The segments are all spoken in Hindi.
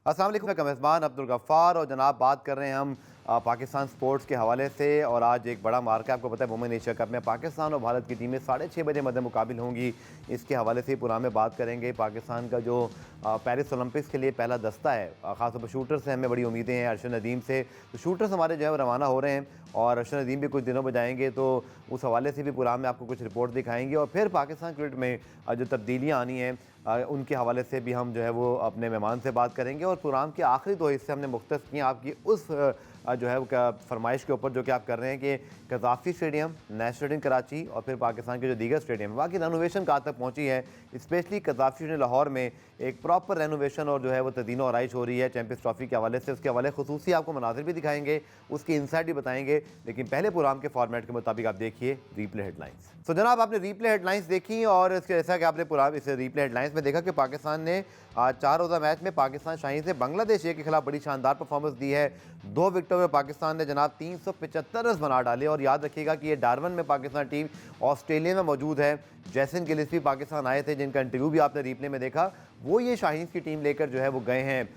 अस्सलाम वालेकुम, मैं मेज़बान अब्दुल गफ्फार और जनाब बात कर रहे हैं हम पाकिस्तान स्पोर्ट्स के हवाले से। और आज एक बड़ा मार्का, आपको पता है वुमेन एशिया कप में पाकिस्तान और भारत की टीमें 6:30 बजे मद्दे मुकाबिल होंगी। इसके हवाले से पूरा में बात करेंगे। पाकिस्तान का जो पेरिस ओलंपिक्स के लिए पहला दस्ता है, ख़ासतौर पर शूटर से हमें बड़ी उम्मीदें हैं, अरशद नदीम से। तो शूटर्स हमारे जो है रवाना हो रहे हैं और अरशद नदीम भी कुछ दिनों में जाएंगे, तो उस हवाले से भी पूरा में आपको कुछ रिपोर्ट दिखाएंगे। और फिर पाकिस्तान क्रिकेट में जो तब्दीलियाँ आनी हैं उनके हवाले से भी हम जो है वो अपने मेहमान से बात करेंगे। और प्रोग्राम के आखिरी 2 हिस्से हमने मुख्तस किए आपकी उस जो है फरमाइश के ऊपर जो कि आप कर रहे हैं कि कज़ाफ़ी स्टेडियम, नेशनल स्टेडियम कराची और फिर पाकिस्तान के जो दीगर स्टेडियम है, बाकी रेनोवेशन कहाँ तक पहुँची है। स्पेशली कज़ाफ़ी स्टेडियम लाहौर में एक प्रॉपर रेनोवेशन और जो है वो तदीन और आराइश हो रही है चैंपियंस ट्रॉफी के हवाले से। उसके हवाले खुसूसी आपको मनाजिर भी दिखाएंगे, उसकी इंसाइट भी बताएंगे। लेकिन पहले प्रोग्राम के फॉर्मेट के मुताबिक आप देखिए रीप्ले हेडलाइंस। तो जनाब आपने रीप्ले हेडलाइंस देखी और इसके जैसा कि आपने पूरा इस रीप्ले हेडलाइंस में देखा कि पाकिस्तान ने 4 रोज़ा मैच में पाकिस्तान शाहीन से बांग्लादेश के खिलाफ बड़ी शानदार परफॉर्मेंस दी है। 2 विकेटों में पाकिस्तान ने जनाब 375 रन बना डाले। और याद रखिएगा कि ये डारवन में पाकिस्तान टीम ऑस्ट्रेलिया में मौजूद है। जैसन गिलिस भी पाकिस्तान आए थे, जिनका इंटरव्यू भी आपने रीप्ले में देखा। वो ये शाहीन की टीम लेकर जो है वो गए हैं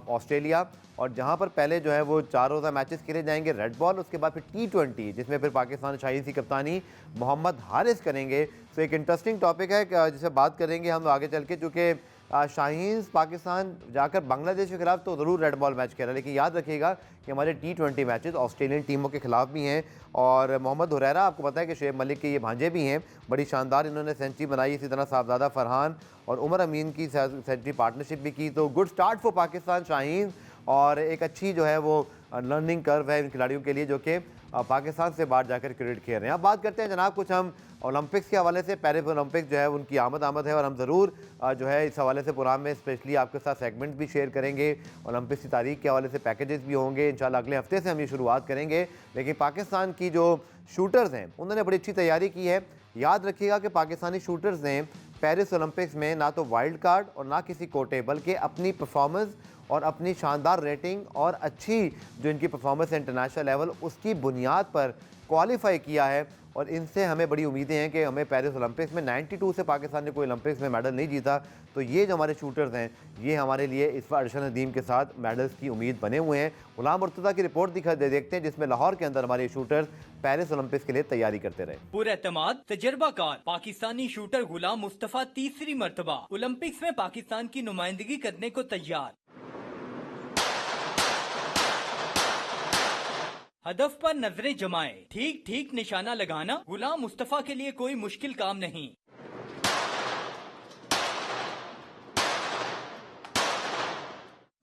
ऑस्ट्रेलिया, और जहां पर पहले जो है वो 4 रोज़ा मैचेस खेले जाएंगे, रेड बॉल, उसके बाद फिर T20, जिसमें फिर पाकिस्तान शाहीन की कप्तानी मोहम्मद हारिस करेंगे। तो एक इंटरेस्टिंग टॉपिक है जिसे बात करेंगे हम आगे चल के, चूँकि शाहीन पाकिस्तान जाकर बांग्लादेश के खिलाफ तो ज़रूर रेड बॉल मैच खेला, लेकिन याद रखिएगा कि हमारे T20 मैचेस ऑस्ट्रेलियन टीमों के खिलाफ भी हैं। और मोहम्मद हुरैरा, आपको पता है कि शुएब मलिक के ये भांजे भी हैं, बड़ी शानदार इन्होंने सेंचुरी बनाई। इसी तरह साहबजादा फरहान और उमर अमीन की सेंचुरी पार्टनरशिप भी की। तो good start for Pakistan Shaheen, और एक अच्छी जो है वो लर्निंग कर्व है इन खिलाड़ियों के लिए जो कि पाकिस्तान से बाहर जाकर क्रिकेट खेल रहे हैं। अब बात करते हैं जनाब कुछ हम ओलंपिक्स के हवाले से। पेरिस ओलंपिक्स जो है उनकी आमद है और हम ज़रूर जो है इस हवाले से प्रोग्राम में स्पेशली आपके साथ सेगमेंट भी शेयर करेंगे। ओलंपिक्स की तारीख के हवाले से पैकेजेस भी होंगे, इंशाल्लाह अगले हफ्ते से हम ये शुरुआत करेंगे। लेकिन पाकिस्तान की जो शूटर्स हैं उन्होंने बड़ी अच्छी तैयारी की है। याद रखिएगा कि पाकिस्तानी शूटर्स ने पेरिस ओलंपिक्स में ना तो वाइल्ड कार्ड और ना किसी कोटे, बल्कि अपनी परफॉर्मेंस और अपनी शानदार रेटिंग और अच्छी जो इनकी परफॉर्मेंस है इंटरनेशनल लेवल, उसकी बुनियाद पर क्वालिफाई किया है। और इनसे हमें बड़ी उम्मीदें हैं कि हमें पेरिस ओलंपिक्स में 92 से पाकिस्तान ने कोई ओलंपिक्स में मेडल नहीं जीता, तो ये जो हमारे शूटर्स हैं ये हमारे लिए इस बार अरशद नदीम के साथ मेडल्स की उम्मीद बने हुए हैं। गुलाम मुर्तज़ा की रिपोर्ट देखते हैं, जिसमें लाहौर के अंदर हमारे शूटर्स पेरिस ओलंपिक्स के लिए तैयारी करते रहे। पुरएतमाद तजर्बाकार पाकिस्तानी शूटर गुलाम मुस्तफा तीसरी मर्तबा ओलंपिक्स में पाकिस्तान की नुमाइंदगी करने को तैयार। हदफ पर नजरें जमाए, ठीक ठीक निशाना लगाना गुलाम मुस्तफा के लिए कोई मुश्किल काम नहीं।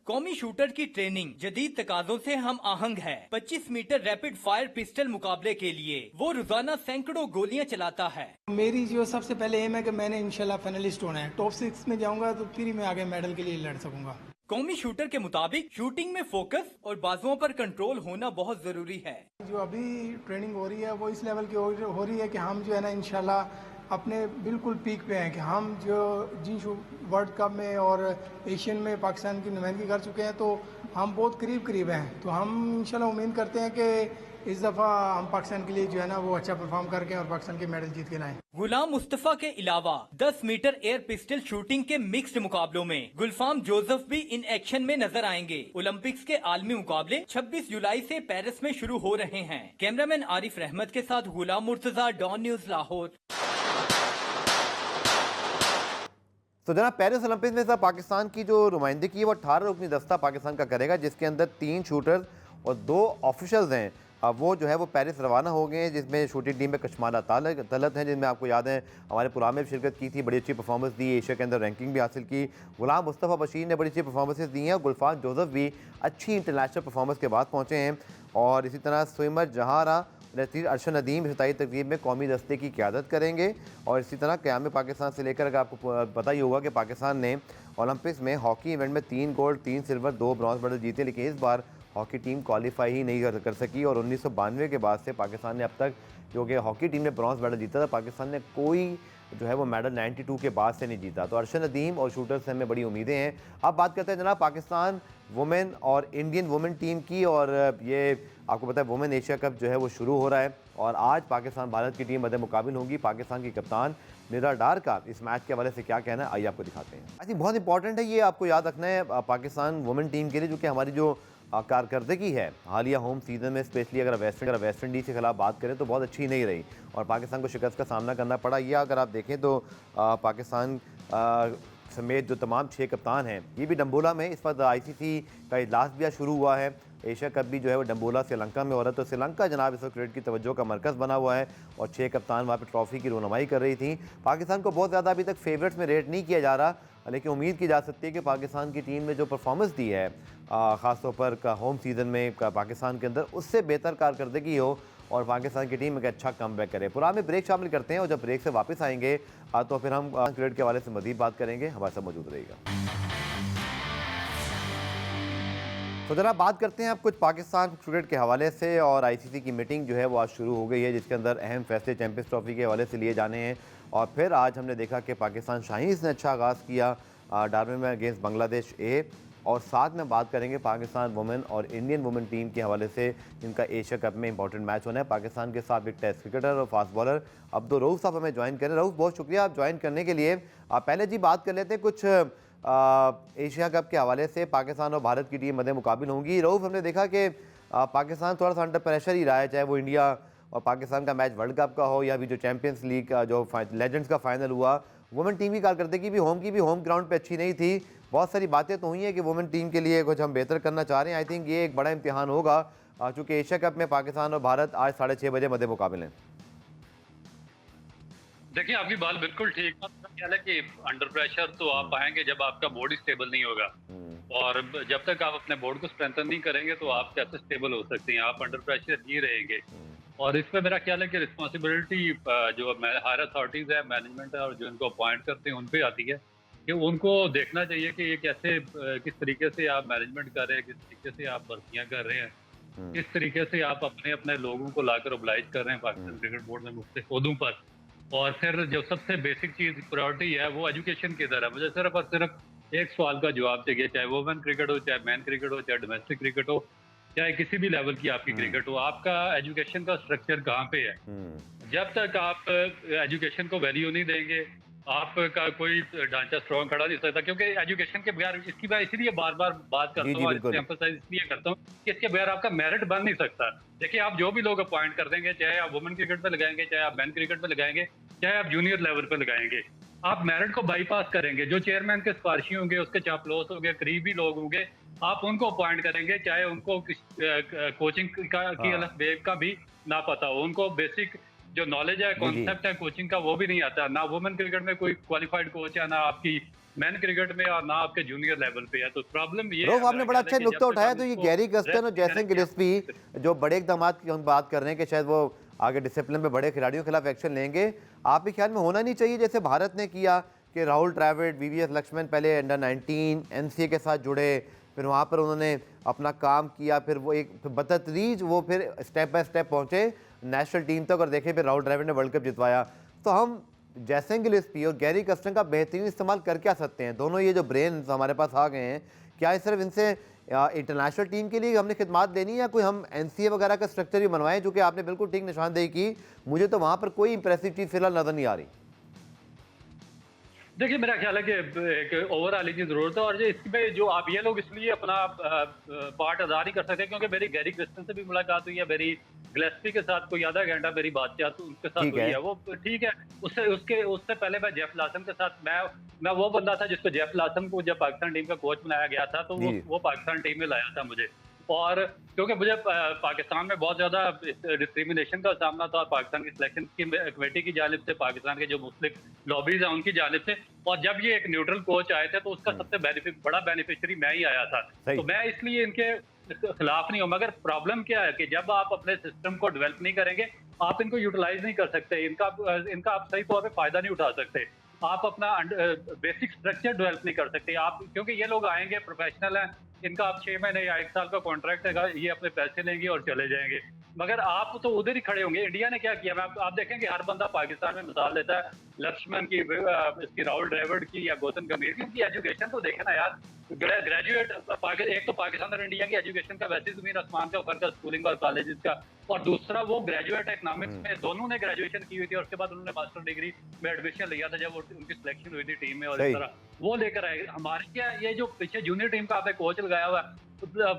कौमी शूटर की ट्रेनिंग जदीद तकाजों से हम आहंग है। 25 मीटर रैपिड फायर पिस्टल मुकाबले के लिए वो रोजाना सैकड़ों गोलियां चलाता है। मेरी जो सबसे पहले एम है कि मैंने इंशाल्लाह फाइनलिस्ट होना है। टॉप 6 में जाऊंगा तो फिर ही मैं आगे मेडल के लिए लड़ सकूंगा। कौमी शूटर के मुताबिक शूटिंग में फोकस और बाजुओं पर कंट्रोल होना बहुत जरूरी है। जो अभी ट्रेनिंग हो रही है वो इस लेवल की हो रही है कि हम जो है ना इंशाल्लाह अपने बिल्कुल पीक पे हैं कि हम जो वर्ल्ड कप में और एशियन में पाकिस्तान की नुमाइंदगी कर चुके हैं, तो हम बहुत करीब हैं। तो हम इंशाल्लाह उम्मीद करते हैं कि इस दफ़ा हम पाकिस्तान के लिए जो है ना वो अच्छा परफॉर्म करके और पाकिस्तान के मेडल जीत के लाएं। गुलाम मुस्तफा के अलावा 10 मीटर एयर पिस्टल शूटिंग के मिक्स्ड मुकाबलों में गुलफाम जोसेफ भी इन एक्शन में नजर आएंगे। ओलंपिक्स के आलमी मुकाबले 26 जुलाई से पेरिस में शुरू हो रहे हैं। कैमरामैन आरिफ रहमत के साथ गुलाम मुर्तजा, डॉन न्यूज लाहौर। तो जनाब पेरिस ओलंपिक्स में पाकिस्तान की जो नुमाइंदगी है वो 18 रुकनी दस्ता पाकिस्तान का करेगा, जिसके अंदर 3 शूटर्स और 2 ऑफिशियल्स हैं। अब वो जो है वो पेरिस रवाना हो गए हैं, जिसमें शूटिंग टीम में कशमाला तलत हैं, जिनमें आपको याद है हमारे पुराने में शिरकत की थी, बड़ी अच्छी परफॉर्मेंस दी, एशिया के अंदर रैंकिंग भी हासिल की। गुलाम मुस्तफ़ा बशीर ने बड़ी अच्छी परफॉर्मेंसेस दी हैं। गुलफाम जोसेफ भी अच्छी इंटरनेशनल परफॉर्मेंस के बाद पहुँचे हैं। और इसी तरह स्विमर जहारा अरशद नदीम इफ्तिताई तकरीब में कौमी दस्ते की क़यादत करेंगे। और इसी तरह क़याम पाकिस्तान से लेकर अगर आपको पता ही होगा कि पाकिस्तान ने ओलंपिक्स में हॉकी इवेंट में 3 गोल्ड, 3 सिल्वर, 2 ब्रॉन्ज मेडल जीते, लेकिन इस बार हॉकी टीम क्वालिफाई ही नहीं कर सकी। और 1992 के बाद से पाकिस्तान ने अब तक जो कि हॉकी टीम ने ब्रॉन्ज मेडल जीता था, पाकिस्तान ने कोई जो है वो मेडल 92 के बाद से नहीं जीता। तो अरशद नदीम और शूटर से हमें बड़ी उम्मीदें हैं। अब बात करते हैं जनाब पाकिस्तान वुमेन और इंडियन वुमेन टीम की। और ये आपको पता है वुमेन एशिया कप जो है वो शुरू हो रहा है और आज पाकिस्तान भारत की टीम मद्दे मुकाबिल होगी। पाकिस्तान की कप्तान निरा डार का इस मैच के हवाले से क्या कहना है, आइए आपको दिखाते हैं। आई थिंक बहुत इंपॉर्टेंट है, ये आपको याद रखना है पाकिस्तान वुमेन टीम के लिए, जो कि हमारी जो कारकर्दगी है हालिया होम सीजन में, स्पेशली अगर वेस्ट इंडीज़ के खिलाफ बात करें तो बहुत अच्छी नहीं रही और पाकिस्तान को शिकस्त का सामना करना पड़ा। या अगर आप देखें तो पाकिस्तान समेत जो तमाम 6 कप्तान हैं, ये भी डम्बोला में इस वक्त ICC का इजलास भी आज शुरू हुआ है। एशिया कप भी जो है वो डम्बोला श्रीलंका में हो रहा है, तो श्रीलंका जनाब इस वक्त क्रिकेट की तवज्जो का मरकज़ बना हुआ है और 6 कप्तान वहाँ पे ट्रॉफी की रुनमाई कर रही थी। पाकिस्तान को बहुत ज़्यादा अभी तक फेवरेट्स में रेट नहीं किया जा रहा, लेकिन उम्मीद की जा सकती है कि पाकिस्तान की टीम ने जो परफॉर्मेंस दी है ख़ासतौर पर होम सीज़न में पाकिस्तान के अंदर, उससे बेहतर कारकर्दगी हो और पाकिस्तान की टीम एक अच्छा कमबैक करे। पुराने ब्रेक शामिल करते हैं और जब ब्रेक से वापस आएंगे तो फिर हम क्रिकेट के हवाले से मज़ीद बात करेंगे। हमारे साथ मौजूद रहेगा। तो जनाब बात करते हैं अब कुछ पाकिस्तान क्रिकेट के हवाले से और ICC की मीटिंग जो है वो आज शुरू हो गई है, जिसके अंदर अहम फैसले चैंपियंस ट्रॉफी के हवाले से लिए जाने हैं। और फिर आज हमने देखा कि पाकिस्तान शाहीन्स ने अच्छा आगाज़ किया डार्बन में अगेंस्ट बांग्लादेश ए, और साथ में बात करेंगे पाकिस्तान वुमेन और इंडियन वुमेन टीम के हवाले से, जिनका एशिया कप में इंपॉर्टेंट मैच होना है। पाकिस्तान के साथ एक टेस्ट क्रिकेटर और फास्ट बॉलर अब्दुल रऊफ साहब हमें ज्वाइन करें। रऊफ, बहुत शुक्रिया आप ज्वाइन करने के लिए। पहले जी बात कर लेते हैं कुछ एशिया कप के हवाले से, पाकिस्तान और भारत की टीम मद्दे मुकाबिल होंगी। रऊफ, हमने देखा कि पाकिस्तान थोड़ा सा अंडर प्रेशर ही रहा है, चाहे वो इंडिया और पाकिस्तान का मैच वर्ल्ड कप का हो या अभी जो चैंपियंस लीग का जो लेजेंड्स का फाइनल हुआ। वुमेन टीम की कारकर्दगी भी होम ग्राउंड पे अच्छी नहीं थी। बहुत सारी बातें तो हुई हैं कि वुमेन टीम के लिए कुछ हम बेहतर करना चाह रहे हैं। आई थिंक ये एक बड़ा इम्तिहान होगा चूँकि एशिया कप में पाकिस्तान और भारत आज 6:30 बजे मद्दे मुकाबिल हैं। देखिए, आपकी बात बिल्कुल ठीक है। ख्याल है कि अंडर प्रेशर तो आप आएंगे जब आपका बोर्ड ही स्टेबल नहीं होगा, और जब तक आप अपने बोर्ड को स्ट्रेंथन नहीं करेंगे तो आप कैसे स्टेबल हो सकते हैं। आप अंडर प्रेशर ही रहेंगे। और इस पर मेरा ख्याल है कि रिस्पॉन्सिबिलिटी जो हायर अथॉरिटीज़ है, मैनेजमेंट है और जो इनको अपॉइंट करते हैं उन पर आती है कि उनको देखना चाहिए कि ये कैसे किस तरीके से आप मैनेजमेंट कर रहे हैं, किस तरीके से आप भर्तियाँ कर रहे हैं, किस तरीके से आप अपने लोगों को लाकर ओब्लाइज कर रहे हैं पाकिस्तान क्रिकेट बोर्ड में मुख्तलिफ ओहदों पर। और फिर जो सबसे बेसिक चीज़ प्रायोरिटी है वो एजुकेशन की तरह। मुझे सिर्फ और सिर्फ एक सवाल का जवाब चाहिए, चाहे वुमेन क्रिकेट हो, चाहे मैन क्रिकेट हो, चाहे डोमेस्टिक क्रिकेट हो, चाहे किसी भी लेवल की आपकी क्रिकेट हो, आपका एजुकेशन का स्ट्रक्चर कहाँ पे है। जब तक आप एजुकेशन को वैल्यू नहीं देंगे, आपका कोई ढांचा स्ट्रॉन्ग खड़ा नहीं सकता। क्योंकि एजुकेशन के बगैर, इसकी मैं इसीलिए बार बार बात करता हूँ, एम्फसाइज इसलिए करता हूँ कि इसके बगैर आपका मेरिट बन नहीं सकता। देखिए, आप जो भी लोग अपॉइंट कर देंगे, चाहे आप वुमेन क्रिकेट पे लगाएंगे, चाहे आप मैन क्रिकेट पे लगाएंगे, चाहे आप जूनियर लेवल पे लगाएंगे, आप मेरिट को बाईपास करेंगे। जो चेयरमैन के सिफारशी होंगे, उसके चापलूस होंगे, करीबी लोग होंगे, आप उनको अपॉइंट करेंगे, चाहे उनको कोचिंग की अलग बेग का भी ना पता हो, उनको बेसिक जो नॉलेज है, कॉन्सेप्ट है कोचिंग का, वो भी नहीं आता। ना वुमेन क्रिकेट में कोई क्वालिफाइड कोच है, ना आपकी मैन क्रिकेट में, और ना आपके जूनियर लेवल पे है। तो प्रॉब्लम ये है, आपने बड़ा अच्छा नुक्ता उठाया। तो ये गैरी कर्स्टन और जैसन गिलेस्पी जो बड़े इकदाम की हम बात कर रहे हैं कि शायद वो आगे डिसिप्लिन में बड़े खिलाड़ियों के खिलाफ एक्शन लेंगे, आपके ख्याल में होना नहीं चाहिए जैसे भारत ने किया कि राहुल द्रविड़, VVS लक्ष्मण पहले अंडर 19 NCA के साथ जुड़े, फिर वहाँ पर उन्होंने अपना काम किया, फिर वो एक बतदरीज वो फिर स्टेप बाय स्टेप पहुँचे नेशनल टीम तक और देखे फिर राहुल द्रविड़ ने वर्ल्ड कप जितवाया। तो हम जैसन गिलेस्पी और गैरी कर्स्टन का बेहतरीन इस्तेमाल कर क्या सकते हैं? दोनों ये जो ब्रेन हमारे पास आ गए हैं, क्या सिर्फ इनसे इंटरनेशनल टीम के लिए हमने खिदमत देनी है या कोई हम NCA वगैरह का स्ट्रक्चर भी बनवाएं? जो कि आपने बिल्कुल ठीक निशानदेही की, मुझे तो वहाँ पर कोई इंप्रेसिव चीज़ फिलहाल नज़र नहीं आ रही। देखिए, मेरा ख्याल है कि एक ओवरऑल की जरूरत है, और जो इसमें जो आप ये लोग इसलिए अपना पार्ट अदा नहीं कर सकते क्योंकि मेरी गैरी क्रिस्टन से भी मुलाकात हुई है, मेरी गिलेस्पी के साथ कोई आधा घंटा मेरी बातचीत उनके साथ हुई है, वो ठीक है। उससे पहले मैं जेफ लासन के साथ, मैं वो बंदा था जिसको जेफ लासन को जब पाकिस्तान टीम का कोच बनाया गया था तो वो पाकिस्तान टीम में लाया था मुझे। और क्योंकि मुझे पाकिस्तान में बहुत ज़्यादा डिस्क्रिमिनेशन का सामना था पाकिस्तान की सिलेक्शन की कमेटी की जानिब से, पाकिस्तान के जो मुस्लिम लॉबीज हैं उनकी जानिब से, और जब ये एक न्यूट्रल कोच आए थे तो उसका सबसे बड़ा बेनिफिशियरी मैं ही आया था। तो मैं इसलिए इनके खिलाफ नहीं हूँ, मगर प्रॉब्लम क्या है कि जब आप अपने सिस्टम को डेवलप नहीं करेंगे, आप इनको यूटिलाइज नहीं कर सकते, इनका आप सही तौर पर फायदा नहीं उठा सकते, आप अपना बेसिक स्ट्रक्चर डेवलप नहीं कर सकते आप। क्योंकि ये लोग आएंगे, प्रोफेशनल हैं, इनका आप 6 महीने या 1 साल का कॉन्ट्रैक्ट है, ये अपने पैसे लेंगे और चले जाएंगे, मगर आप तो उधर ही खड़े होंगे। इंडिया ने क्या किया, आप देखेंगे हर बंदा पाकिस्तान में मिसाल देता है लक्ष्मण की, इसकी राहुल द्रविड़ की या गौतम गंभीर की, उनकी एजुकेशन तो देखे ना यार। ग्रेजुएट एक तो पाकिस्तान और इंडिया की एजुकेशन का वैसे जमीन आसमान का फर्क है स्कूलिंग और कॉलेजेस का, और दूसरा वो ग्रेजुएट इकोनॉमिक्स में दोनों ने ग्रेजुएशन की हुई थी और उसके बाद उन्होंने मास्टर डिग्री में एडमिशन लिया था जब उनकी सिलेक्शन हुई थी टीम में, और इस तरह वो लेकर आए। हमारे क्या ये जो पीछे जूनियर टीम का आपने कोच लगाया हुआ है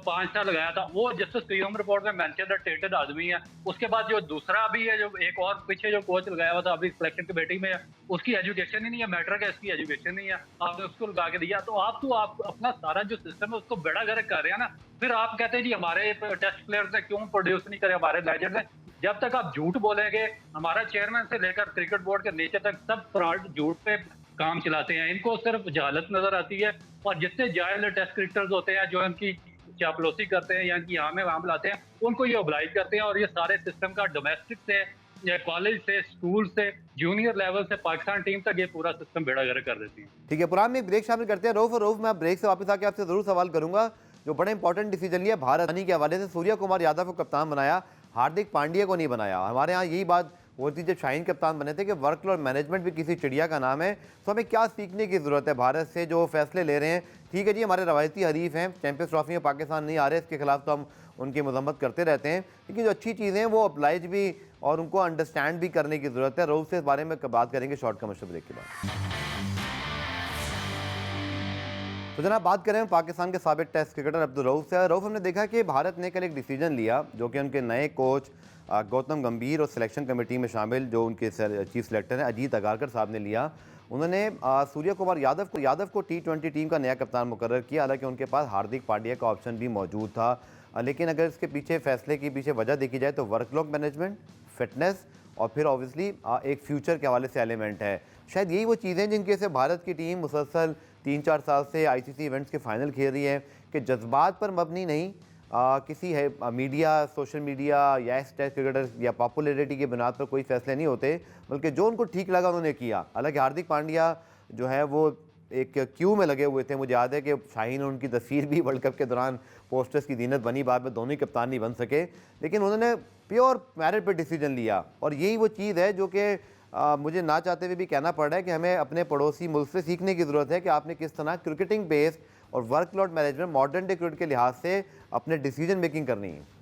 5 साल लगाया था, वो जस्टिस क्यूम रिपोर्ट में मेंशन टेटेड आदमी है। उसके बाद जो दूसरा भी है, जो एक और पीछे जो कोच लगाया हुआ था अभी सिलेक्शन कमेटी में है, उसकी एजुकेशन ही नहीं है, मैटर का इसकी एजुकेशन नहीं है, आपने उसको लगा के दिया। तो आप अपना सारा जो सिस्टम है उसको बेड़ा गर्क कर रहे हैं ना। फिर आप कहते हैं जी हमारे टेस्ट प्लेयर्स ने क्यों प्रोड्यूस नहीं करे, हमारे लेजेंड ने। जब तक आप झूठ बोलेंगे, हमारा चेयरमैन से लेकर क्रिकेट बोर्ड के नीचे तक सब फ्रॉड झूठ पे काम चलाते हैं, इनको सिर्फ जहालत नजर आती है। और जितने जाहिल टेस्ट क्रिकेटर्स होते हैं जो इनकी चापलूसी करते हैं या इनकी आम वाम लाते हैं, उनको ये ओबलाइज करते हैं। और ये सारे सिस्टम का डोमेस्टिक से या कॉलेज से, स्कूल से, जूनियर लेवल से पाकिस्तान टीम तक ये पूरा सिस्टम बेड़ा गर्क कर देती है। ठीक है पुरान में एक ब्रेक शामिल करते हैं। रऊफ मैं ब्रेक से वापस आके आपसे जरूर सवाल करूंगा। जो बड़े इंपॉर्टेंट डिसीजन लिया भारत के हवाले से, सूर्य कुमार यादव को कप्तान बनाया, हार्दिक पांड्या को नहीं बनाया। हमारे यहाँ यही बात होती जब शाहीन कप्तान बने थे कि वर्कलोड मैनेजमेंट भी किसी चिड़िया का नाम है। तो हमें क्या सीखने की ज़रूरत है भारत से जो फैसले ले रहे हैं? ठीक है जी, हमारे रवायती हरीफ हैं, चैंपियंस ट्रॉफी में पाकिस्तान नहीं आ रहे, इसके खिलाफ तो हम उनकी मजम्मत करते रहते हैं, लेकिन जो अच्छी चीज़ें हैं वो अप्लाइज भी और उनको अंडरस्टैंड भी करने की ज़रूरत है। रऊफ से इस बारे में बात करेंगे शॉर्ट कमर्शियल ब्रेक के बाद। तो जनाब बात करें पाकिस्तान के साबिक टेस्ट क्रिकेटर अब्दुल रऊफ से। रऊफ, हमने देखा कि भारत ने कल एक डिसीजन लिया जो कि उनके नए कोच गौतम गंभीर और सिलेक्शन कमेटी में शामिल जो उनके चीफ सेलेक्टर हैं अजीत अगारकर साहब ने लिया। उन्होंने सूर्य कुमार यादव को T20 टीम का नया कप्तान मुकर्रर किया। हालांकि उनके पास हार्दिक पांड्या का ऑप्शन भी मौजूद था, लेकिन अगर इसके पीछे फैसले की पीछे वजह देखी जाए तो वर्कलोड मैनेजमेंट, फिटनेस और फिर ऑब्वियसली एक फ्यूचर के हवाले से एलिमेंट है। शायद यही वो चीज़ें जिनके से भारत की टीम मुसलसल 3-4 साल से ICC इवेंट्स के फाइनल खेल रही है कि जज्बात पर मबनी नहीं, किसी है मीडिया, सोशल मीडिया या टेस्ट क्रिकेटर या पॉपुलैरिटी की बुनियाद पर कोई फैसले नहीं होते, बल्कि जो उनको ठीक लगा उन्होंने किया। हालांकि हार्दिक पांड्या जो है वो एक क्यू में लगे हुए थे। मुझे याद है कि शाहीन और उनकी तस्वीर भी वर्ल्ड कप के दौरान पोस्टर्स की जीनत बनी, बाद में दोनों ही कप्तान नहीं बन सके, लेकिन उन्होंने प्योर मेरिट पर डिसीजन लिया। और यही वो चीज़ है जो कि मुझे ना चाहते हुए भी कहना पड़ रहा है कि हमें अपने पड़ोसी मुल्क से सीखने की ज़रूरत है कि आपने किस तरह क्रिकेटिंग बेस्ड और workload management modern day cricket के लिहाज से अपने डिसीजन मेकिंग करनी है।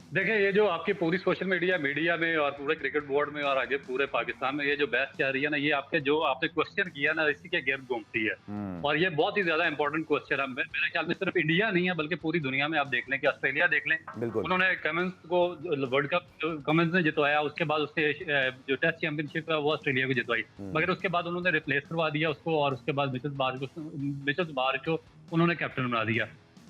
देखिए, ये जो आपकी पूरी सोशल मीडिया में और पूरे क्रिकेट बोर्ड में और आगे पूरे पाकिस्तान में ये जो बहस चल रही है ना, ये आपके जो आपने क्वेश्चन किया ना, इसी के गिर्द घूमती है। और ये बहुत ही ज्यादा इंपॉर्टेंट क्वेश्चन है। मेरे ख्याल में सिर्फ इंडिया नहीं है बल्कि पूरी दुनिया में आप देख लें कि ऑस्ट्रेलिया देख लें, उन्होंने कमिंस को वर्ल्ड कप कमिंस ने जितवाया, उसके बाद उससे जो टेस्ट चैंपियनशिप है वो ऑस्ट्रेलिया को जितवाई, मगर उसके बाद उन्होंने रिप्लेस करवा दिया उसको और उसके बाद मिचेल मार्श को उन्होंने कैप्टन बना दिया।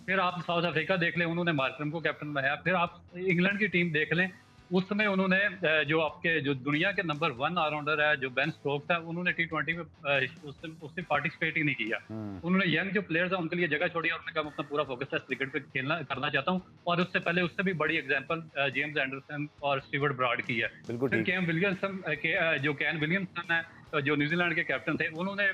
फिर आप साउथ अफ्रीका देख लें, उन्होंने मार्करम को कैप्टन बनाया। फिर आप इंग्लैंड की टीम देख लें, उस समय उन्होंने जो आपके जो दुनिया के नंबर 1 ऑलराउंडर है जो बेन स्टोक्स है, उन्होंने T20 में उससे पार्टिसिपेट ही नहीं किया। उन्होंने यंग जो प्लेयर्स हैं उनके लिए जगह छोड़ी और उन्होंने कहा अपना पूरा फोकस टेस्ट क्रिकेट पे करना चाहता हूँ। और उससे पहले उससे भी बड़ी एग्जांपल जेम्स एंडरसन और स्टीवर्ट ब्राड की है। फिर केन विलियमसन है जो न्यूजीलैंड के कैप्टन थे, उन्होंने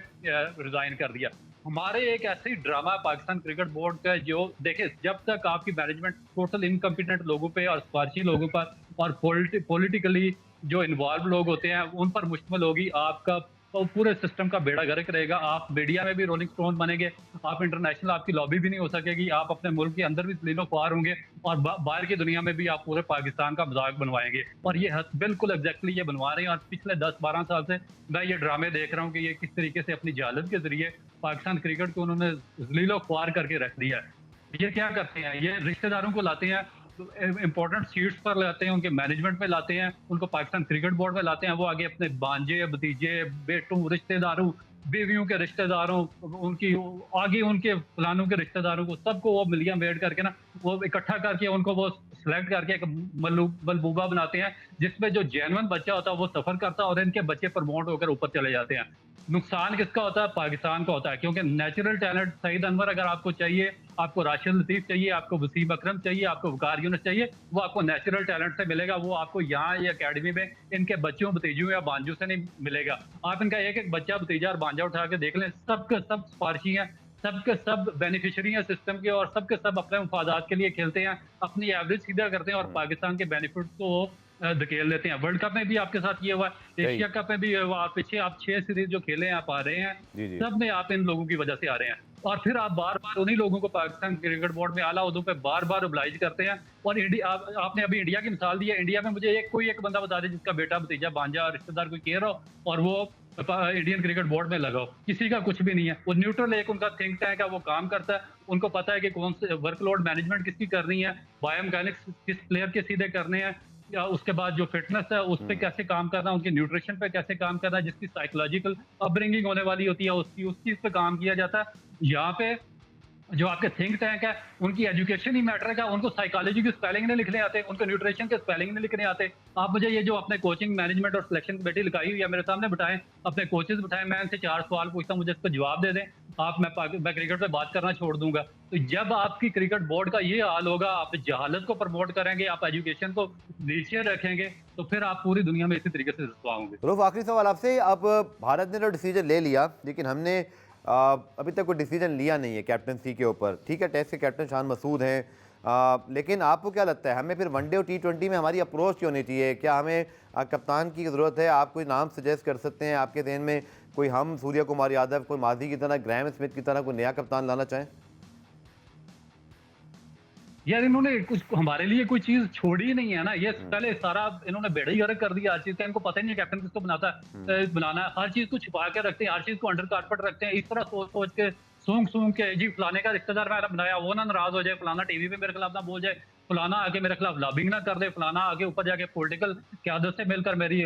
रिजाइन कर दिया। हमारे एक ऐसे ही ड्रामा पाकिस्तान क्रिकेट बोर्ड का जो देखिए, जब तक आपकी मैनेजमेंट टोटल इनकम्पिटेंट लोगों पे और सिफारशी लोगों पर और पॉलिटिकली जो इन्वॉल्व लोग होते हैं उन पर मुश्तमिल होगी, आपका पूरे सिस्टम का बेड़ा गर्क रहेगा। आप मीडिया में भी रोलिंग स्टोन बनेंगे, आप इंटरनेशनल आपकी लॉबी भी नहीं हो सकेगी, आप अपने मुल्क के अंदर भी लीलो ख्वार होंगे और बाहर की दुनिया में भी आप पूरे पाकिस्तान का मजाक बनवाएंगे। और ये बिल्कुल एग्जैक्टली ये बनवा रहे हैं। और पिछले 10-12 साल से मैं ये ड्रामे देख रहा हूँ कि ये किस तरीके से अपनी जहालत के जरिए पाकिस्तान क्रिकेट को उन्होंने लीलो ख्वार करके रख दिया है। ये क्या करते हैं, ये रिश्तेदारों को लाते हैं, इंपॉर्टेंट सीट्स पर लाते हैं, उनके मैनेजमेंट में लाते हैं, उनको पाकिस्तान क्रिकेट बोर्ड में लाते हैं। वो आगे अपने भांजे, भतीजे, बेटों, रिश्तेदारों, बीवियों के रिश्तेदारों, उनकी आगे उनके फलानों के रिश्तेदारों को सबको वो मिलिया मेड करके ना वो इकट्ठा करके उनको वो सिलेक्ट करके एक मलबूबा बनाते हैं, जिसमें जो जेन्युइन बच्चा होता है वो सफर करता है और इनके बच्चे प्रमोट होकर ऊपर चले जाते हैं। नुकसान किसका होता है? पाकिस्तान का होता है, क्योंकि नेचुरल टैलेंट सईद अनवर अगर आपको चाहिए, आपको राशिद लतीफ चाहिए, आपको वसीम अकरम चाहिए, आपको वकार यूनुस चाहिए, वो आपको नेचुरल टैलेंट से मिलेगा। वो आपको यहाँ ये अकेडमी में इनके बच्चों, भतीजों या बांजू से नहीं मिलेगा। आप इनका एक एक बच्चा, भतीजा और बांजा उठा के देख लें, सबके सब सिफारशी हैं, सबके सब बेनिफिशियरी हैं सिस्टम के और सबके सब अपने मफादात के लिए खेलते हैं, अपनी एवरेज सीधा करते हैं और पाकिस्तान के बेनिफिट को धकेल देते हैं। वर्ल्ड कप में भी आपके साथ ये हुआ है, एशिया कप में भी ये हुआ। पीछे आप 6 सीरीज जो खेले हैं आप आ रहे हैं, जी जी सब में आप इन लोगों की वजह से आ रहे हैं। और फिर आप बार बार उन्हीं लोगों को पाकिस्तान क्रिकेट बोर्ड में आला उहदों पे बार बार ओब्लाइज करते हैं। और आपने अभी इंडिया की मिसाल दी है। इंडिया में मुझे कोई एक बंदा बता दे जिसका बेटा भतीजा भांजा रिश्तेदार कोई कह रहा हो और वो इंडियन क्रिकेट बोर्ड में लगाओ, किसी का कुछ भी नहीं है। वो न्यूट्रल एक उनका थिंक टैंक है, वो काम करता है। उनको पता है कि कौन से वर्कलोड मैनेजमेंट किसकी करनी है, बायोमैकेनिक्स किस प्लेयर के सीधे करने हैं, या उसके बाद जो फिटनेस है उस पर कैसे काम करना है, उनके न्यूट्रिशन पे कैसे काम करना है, जिसकी साइकोलॉजिकल अपब्रिंगिंग होने वाली होती है उसकी उस चीज पे काम किया जाता है। यहाँ पे जो आपके थिंक टैंक है उनकी एजुकेशन ही मैटर है। उनको साइकोलॉजी की स्पेलिंग नहीं लिखने आते, उनको न्यूट्रिशन के स्पेलिंग नहीं लिखने आते। आप मुझे ये जो अपने कोचिंग मैनेजमेंट और सिलेक्शन कमेटी लगाई हुई है मेरे सामने बिठाएं, अपने कोचेज बिठाएं, मैं इनसे 4 सवाल पूछता हूँ, मुझे इस पर जवाब दे दें। मैं क्रिकेट पे बात करना छोड़ दूंगा। तो जब आपकी क्रिकेट बोर्ड का ये हाल होगा, आप जहालत को प्रमोट करेंगे, आप एजुकेशन को नीचे रखेंगे, तो फिर आप पूरी दुनिया में इसी तरीके से रुसवा होंगे। रूफ, आखिरी सवाल आपसे। अब भारत ने तो डिसीजन ले लिया, लेकिन हमने अभी तक कोई डिसीजन लिया नहीं है कैप्टनसी के ऊपर। ठीक है, टेस्ट के कैप्टन शान मसूद हैं, लेकिन आपको क्या लगता है हमें फिर वनडे और T20 में हमारी अप्रोच क्यों होनी चाहिए? क्या हमें कप्तान की ज़रूरत है? आप कोई नाम सजेस्ट कर सकते हैं आपके ध्यान में? कोई हम सूर्य कुमार यादव, कोई माजी की तरह, ग्राहम स्मिथ की तरह कोई नया कप्तान लाना चाहें? यार इन्होंने कुछ हमारे लिए कोई चीज छोड़ी ही नहीं है ना। ये पहले सारा इन्होंने बेड़ा ही गर्क कर दिया हर चीज का। इनको पता ही नहीं कैप्टन किसको बनाना है। हर चीज को छिपा के रखते हैं, हर चीज को अंडर कारपेट रखते हैं। इस तरह सोच सोच के सूंघ के जी फलाने का रिश्तेदार मैंने बनाया, वो ना नाराज हो जाए, फलाना टीवी पे मेरे खिलाफ ना बोल जाए, फलाना आके मेरे खिलाफ लॉबिंग ना कर दे, फलाना आगे ऊपर जाके पॉलिटिकल क्यादत से मिलकर मेरी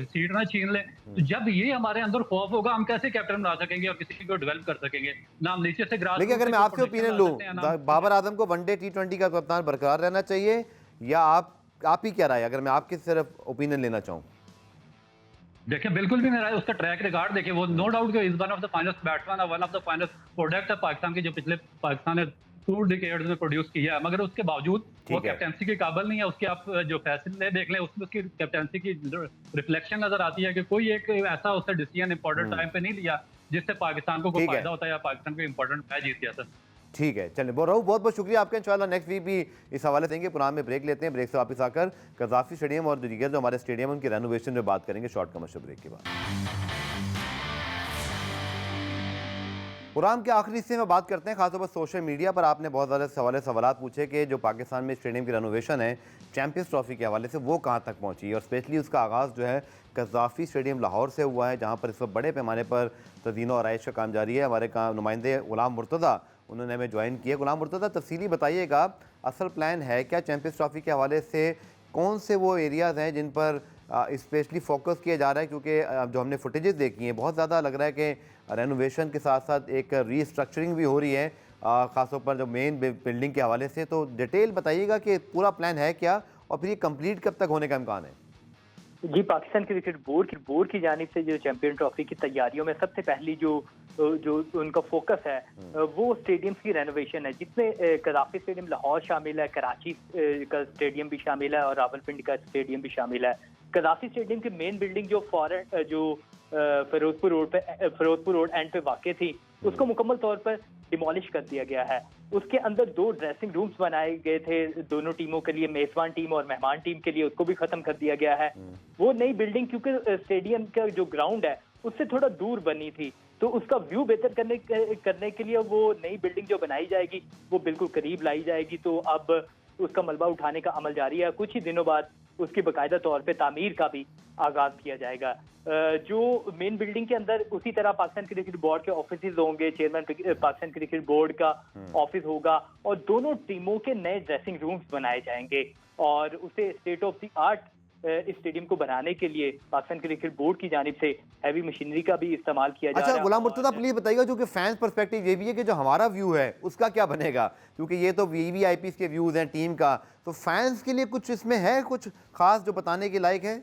सीट ना छीन ले। तो जब ये हमारे अंदर खौफ होगा, हम कैसे कैप्टन बना सकेंगे और किसी को डेवलप कर सकेंगे ना? हम नीचे से ग्रास। लेकिन अगर मैं आपसे ओपिनियन लूं, बाबर आजम को वनडे T20 का कप्तान बरकरार रहना चाहिए या आप ही क्या राय, अगर मैं आपकी सिर्फ ओपिनियन लेना चाहूं? देखिए बिल्कुल भी मेरा उसका ट्रैक रिकॉर्ड देखिए, वो no doubt is one of the finest batsman और one of the finest product है पाकिस्तान की, जो पिछले पाकिस्तान ने 2 डिकेड्स में प्रोड्यूस किया है। मगर उसके बावजूद वो कैप्टनसी के काबिल नहीं है। उसके आप जो फैसले देख लें उसमें उसकी कैप्टनसी की रिफ्लेक्शन नजर आती है कि कोई एक ऐसा उससे डिसीजन इंपॉर्टेंट टाइम पे नहीं लिया जिससे पाकिस्तान को कोई फायदा होता है या पाकिस्तान को इंपॉर्टेंट मैच जीत गया था। ठीक है, चलिए बहुत बहुत शुक्रिया आपका। इंशाल्लाह नेक्स्ट वीक भी इस हवाले देंगे। पुरान में ब्रेक लेते हैं, ब्रेक से वापस आकर कज़ाफ़ी स्टेडियम और दीगर जो हमारे स्टेडियम उनकी रेनोवेशन में बात करेंगे शॉर्ट कमर्शियल ब्रेक के बाद। प्रोग्राम के आखिरी हिस्से में बात करते हैं खासतौर पर सोशल मीडिया पर आपने बहुत ज़्यादा सवाल पूछे कि जो पाकिस्तान में स्टेडियम की रेनोवेशन है चैंपियंस ट्रॉफी के हवाले से वो कहाँ तक पहुँची, और स्पेशली उसका आगाज़ जो है कज़ाफ़ी स्टेडियम लाहौर से हुआ है, जहाँ पर इस वक्त बड़े पैमाने पर तज़ीन और आराइश का काम जारी है। हमारे नुमाइंदे गुलाम मुर्तज़ा उन्होंने हमें ज्वाइन किया। गुलाम मुर्तज़ा, तफसीली बताइएगा, असल प्लान है क्या चैंपियंस ट्रॉफी के हवाले से? कौन से वो एरियाज़ हैं जिन पर स्पेशली फोकस किया जा रहा है? क्योंकि जो हमने फुटेजेस देखी हैं बहुत ज़्यादा लग रहा है कि रेनोवेशन के साथ साथ एक रीस्ट्रक्चरिंग भी हो रही है, ख़ासतौर पर जो मेन बिल्डिंग के हवाले से। तो डिटेल बताइएगा कि पूरा प्लान है क्या और फिर ये कंप्लीट कब तक होने का इम्कान है? जी, पाकिस्तान क्रिकेट बोर्ड की जानिब से जो चैंपियन ट्रॉफी की तैयारियों में सबसे पहली जो उनका फोकस है वो स्टेडियम्स की रेनोवेशन है, जिसमें कज़ाफ़ी स्टेडियम लाहौर शामिल है, कराची का स्टेडियम भी शामिल है और रावलपिंडी का स्टेडियम भी शामिल है। कज़ाफ़ी स्टेडियम की मेन बिल्डिंग जो फिरोजपुर रोड एंड पे वाक़ई थी, उसको मुकम्मल तौर पर डिमोलिश कर दिया गया है। उसके अंदर 2 ड्रेसिंग रूम्स बनाए गए थे दोनों टीमों के लिए, मेजबान टीम और मेहमान टीम के लिए, उसको भी खत्म कर दिया गया है। वो नई बिल्डिंग क्योंकि स्टेडियम का जो ग्राउंड है उससे थोड़ा दूर बनी थी, तो उसका व्यू बेहतर करने के लिए वो नई बिल्डिंग जो बनाई जाएगी वो बिल्कुल करीब लाई जाएगी। तो अब उसका मलबा उठाने का अमल जारी है। कुछ ही दिनों बाद उसकी बाकायदा तौर पे तामीर का भी आगाज किया जाएगा। जो मेन बिल्डिंग के अंदर उसी तरह पाकिस्तान क्रिकेट बोर्ड के ऑफिस होंगे, चेयरमैन पाकिस्तान क्रिकेट बोर्ड का ऑफिस होगा और दोनों टीमों के नए ड्रेसिंग रूम्स बनाए जाएंगे और उसे स्टेट ऑफ द आर्ट इस स्टेडियम को बनाने के लिए पाकिस्तान क्रिकेट बोर्ड की जानिब से हैवी मशीनरी का भी इस्तेमाल किया जा रहा है। अच्छा गुलाम मुर्तज़ा, प्लीज बताइएगा, जो कि फैंस पर्सपेक्टिव ये भी है कि जो हमारा व्यू है उसका क्या बनेगा, क्योंकि ये तो वीवीआईपीज़ के व्यूज़ हैं टीम का, तो फैंस के लिए कुछ इसमें है कुछ खास जो बताने के लायक है?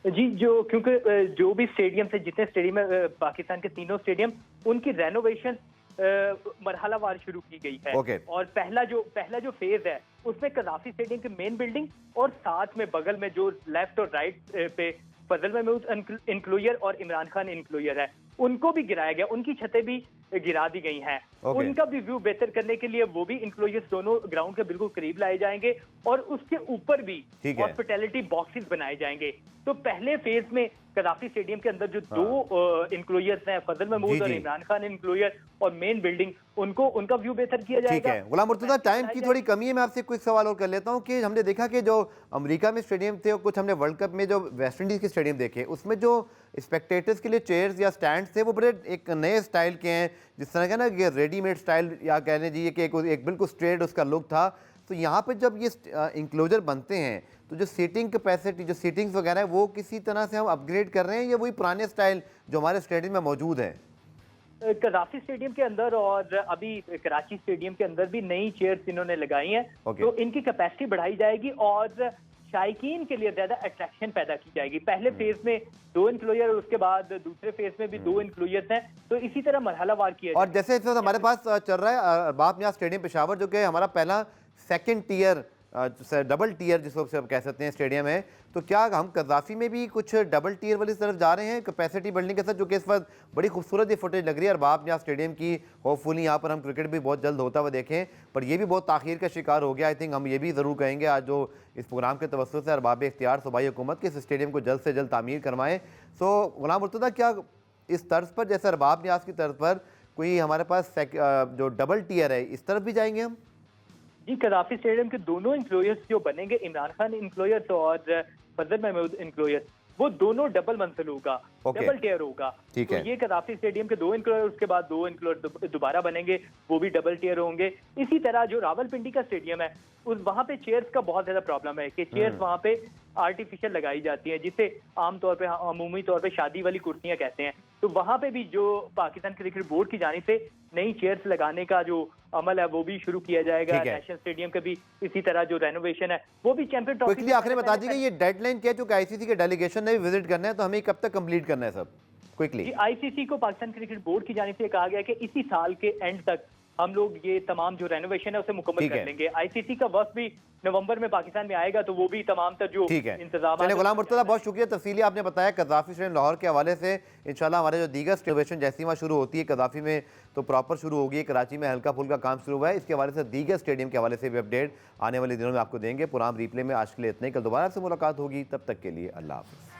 जी, क्योंकि जो भी स्टेडियम से जितने स्टेडियम है पाकिस्तान के तीनों स्टेडियम, उनकी रेनोवेशन मरहलावार शुरू की गई है। और पहला जो फेज है उसमें कज़ाफ़ी स्टेडियम की मेन बिल्डिंग और साथ में बगल में जो लेफ्ट और राइट पे फजल महमूद इंक्लूयर और इमरान खान इंक्लूयर है, उनको भी गिराया गया, उनकी छतें भी गिरा दी गई हैं। Okay. उनका भी व्यू बेहतर करने के लिए वो भी इंक्लोजर्स दोनों ग्राउंड के बिल्कुल करीब लाए जाएंगे और उसके ऊपर भी ठीक है। हॉस्पिटैलिटी बॉक्सेस बनाए जाएंगे। तो पहले फेज में कदाफी स्टेडियम के अंदर जो दो इंक्लोजर्स हैं, फजल महमूद और जी। इमरान खान इंक्लोजर और मेन बिल्डिंग, उनका व्यू बेहतर किया ठीक जाएगा। है गुलाम मुर्तजा, टाइम की थोड़ी कमी है, मैं आपसे क्विक सवाल और कर लेता हूं कि हमने देखा कि जो अमेरिका में स्टेडियम थे और कुछ हमने वर्ल्ड कप में जो वेस्ट इंडीज के स्टेडियम देखे, उसमें जो स्पेक्टेटर्स के लिए चेयर्स या स्टैंड थे वो बड़े एक नए स्टाइल के हैं, जिस तरह का ना कि रेडीमेड स्टाइल या कह लीजिए कि एक बिल्कुल स्ट्रेट उसका लुक था। तो यहाँ पर जब ये इंक्लोजर बनते हैं तो जो सीटिंग कैपेसिटी, जो सीटिंग्स वगैरह है, वो किसी तरह से हम अपग्रेड कर रहे हैं या वही पुराने स्टाइल जो हमारे स्टेडियम में मौजूद है? कदाफी स्टेडियम के अंदर और अभी कराची स्टेडियम के अंदर भी नई चेयर्स इन्होंने लगाई हैं। Okay. तो इनकी कैपेसिटी बढ़ाई जाएगी और शायकीन के लिए ज्यादा अट्रैक्शन पैदा की जाएगी। पहले फेज में 2 इंक्लोजर और उसके बाद दूसरे फेज में भी 2 इंक्लोजर्स हैं। तो इसी तरह मरहलावार किया और जैसे इस वक्त हमारे पास चल रहा है अरबाब नियाज़ स्टेडियम पेशावर, जो कि हमारा पहला सेकंड टियर डबल टियर जिसको आप कह सकते हैं स्टेडियम है, तो क्या हम कज़ाफी में भी कुछ डबल टियर वाली तरफ जा रहे हैं कैपेसिटी बिल्डिंग के साथ, जो कि इस वक्त बड़ी खूबसूरत ये फुटेज लग रही है अरबाब नियाज़ स्टेडियम की। होपफुली यहाँ पर हम क्रिकेट भी बहुत जल्द होता हुआ देखें, पर ये भी बहुत ताख़ीर का शिकार हो गया। आई थिंक हम ये भी ज़रूर कहेंगे आज जो इस प्रोग्राम के तवस्सुस से अरबाब इख्तियार सूबाई हुकूमत के इस स्टेडियम को जल्द से जल्द तामीर करवाएँ। सो गुलाम मुर्तज़ा, क्या इस तर्ज पर जैसे अरबाब नियाज़ की तर्ज पर कोई हमारे पास जो डबल टियर है, इस तरफ भी जाएंगे हम? जी, कदाफी स्टेडियम के दोनों इंक्लोजर्स जो बनेंगे, इमरान खान इंक्लोजर्स और फजल महमूद इंक्लोजर्स, वो दोनों डबल मंजिल होगा, डबल टियर होगा। ठीक तो है। ये कदाफी स्टेडियम के 2 इंक्लोजर, उसके बाद 2 इंक्लोजर दोबारा बनेंगे, वो भी डबल टियर होंगे। इसी तरह जो रावलपिंडी का स्टेडियम है, वहाँ पे चेयर्स का बहुत ज्यादा प्रॉब्लम है कि चेयर्स वहाँ पे आर्टिफिशियल लगाई जाती है, जिसे आमतौर पे अमूमी तौर पे शादी वाली कुर्सियां कहते हैं। तो वहाँ पे भी जो पाकिस्तान क्रिकेट बोर्ड की जानिब से नई चेयर्स लगाने का जो अमल है वो भी शुरू किया जाएगा। ठीक है। नेशनल स्टेडियम का भी इसी तरह जो रेनोवेशन है वो भी चैंपियन ट्रॉफी क्विकली आखिर में बता दीजिए, ये डेडलाइन क्या है, चूंकि आईसीसी के डेलीगेशन ने भी विजिट करना है, तो हमें कब तक कंप्लीट करना है सब क्विकली? आईसीसी को पाकिस्तान क्रिकेट बोर्ड की जानिब से कहा गया कि इसी साल के एंड तक हम लोग ये तमाम जो रेनोवेशन है उसे मुकम्मल ठीक कर है। लेंगे। आईसीसी का वक्त भी नवंबर में पाकिस्तान में आएगा, तो वो भी तमाम तर जो ठीक है। इंतजाम। चलिए गुलाम मुर्तज़ा, बहुत शुक्रिया, तफसीली आपने बताया कज़ाफी स्टेडियम लाहौर के हवाले से। इंशाल्लाह हमारे जो दीगर रेनोवेशन जैसी वहाँ शुरू होती है कज़ाफी में तो प्रॉपर शुरू होगी, कराची में हल्का फुल्का काम शुरू हुआ है, इसके हवाले से दीगर स्टेडियम के हवाले से भी अपडेट आने वाले दिनों में आपको देंगे। प्रोग्राम रिप्ले में आज के लिए इतना ही, कल दोबारा से मुलाकात होगी, तब तक के लिए अल्लाह हाफ़िज़।